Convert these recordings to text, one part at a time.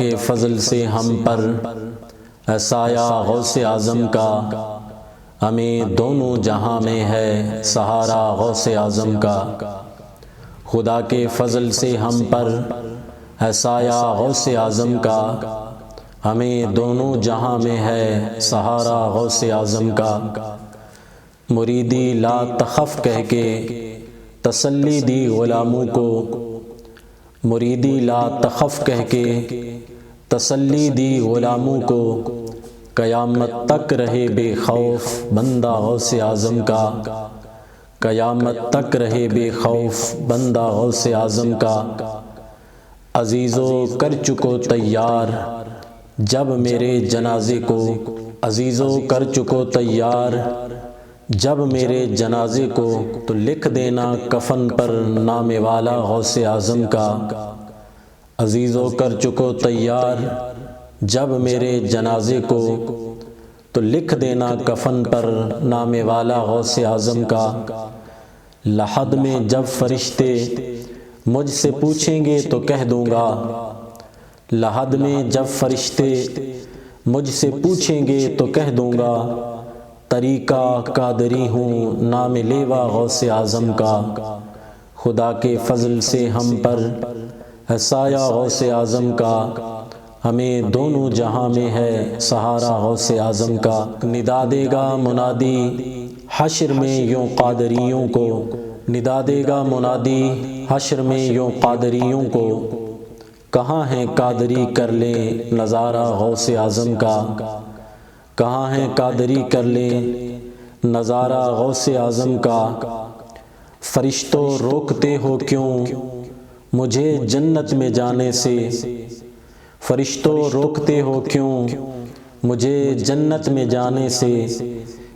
کے فضل سے ہم پر سایہ غوث اعظم کا، ہمیں دونوں جہاں میں ہے سہارا غوث اعظم کا۔ خدا کے فضل سے ہم پر سایہ غوث اعظم کا، ہمیں دونوں جہاں میں ہے سہارا غوث اعظم کا۔ مریدی لا تخف کہہ کے تسلی دی غلاموں کو، مریدی لا تخف کہہ کے تسلی دی غلاموں کو، قیامت تک رہے بے خوف بندہ غوث اعظم کا، قیامت تک رہے بے خوف بندہ غوث اعظم کا۔ عزیزو کر چکو تیار جب میرے جنازے کو، عزیزو کر چکو تیار جب میرے جنازے کو، تو لکھ دینا کفن پر نام والا غوث اعظم کا۔ عزیزو کر چکو تیار جب میرے جنازے کو، تو لکھ دینا کفن پر نام والا غوث اعظم کا۔ لحد میں جب فرشتے مجھ سے پوچھیں گے تو کہہ دوں گا، لحد میں جب فرشتے مجھ سے پوچھیں گے تو کہہ دوں گا، طریقہ قادری ہوں نام لیوا غوث اعظم کا۔ خدا کے فضل سے ہم پر سایہ غوث اعظم کا، ہمیں دونوں جہاں میں ہے سہارا غوث اعظم کا۔ ندا دے گا منادی حشر میں یوں قادریوں کو، ندا دے گا منادی حشر میں یوں قادریوں کو، کہاں ہیں قادری کر لیں نظارہ غوث اعظم کا، کہاں ہیں قادری کر لیں نظارہ غوث اعظم کا۔ فرشتوں روکتے ہو کیوں مجھے جنت میں جانے سے، فرشتوں روکتے ہو کیوں مجھے جنت میں جانے سے،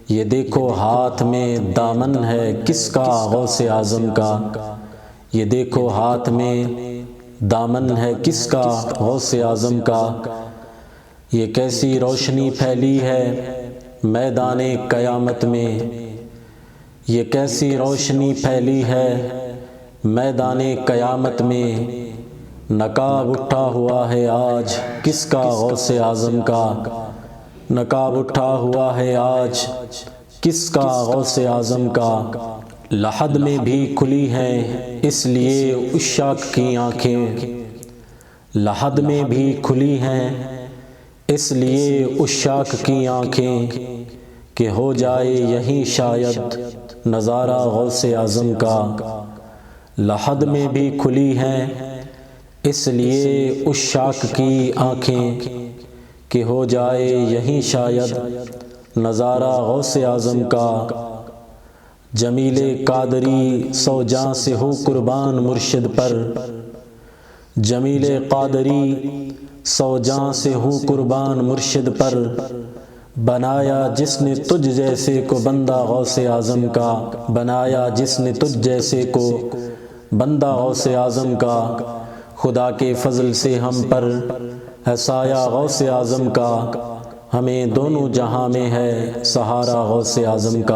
یہ دیکھو ہاتھ میں دامن ہے کس کا غوث اعظم کا، یہ دیکھو ہاتھ میں دامن ہے کس کا غوث اعظم کا۔ یہ کیسی روشنی پھیلی ہے میدان قیامت میں، یہ کیسی روشنی پھیلی ہے میدان قیامت میں، نقاب اٹھا ہوا ہے آج کس کا غوث اعظم کا، نقاب اٹھا ہوا ہے آج کس کا غوث اعظم کا۔ لحد میں بھی کھلی ہیں اس لیے عشاق کی آنکھیں، لحد میں بھی کھلی ہیں اس لیے عشاق کی آنکھیں، کہ ہو جائے یہیں شاید نظارہ غوث اعظم کا۔ لحد میں بھی کھلی ہیں اس لیے عشاق کی آنکھیں، کہ ہو جائے یہیں شاید نظارہ غوث اعظم کا۔ جمیل قادری سو جاں سے ہو قربان مرشد پر، جمیل قادری سو جاں سے ہو قربان مرشد پر، بنایا جس نے تجھ جیسے کو بندہ غوث اعظم کا، بنایا جس نے تجھ جیسے کو بندہ غوث اعظم کا۔ خدا کے فضل سے ہم پر ہے سایہ غوث اعظم کا، ہمیں دونوں جہاں میں ہے سہارا غوث اعظم کا۔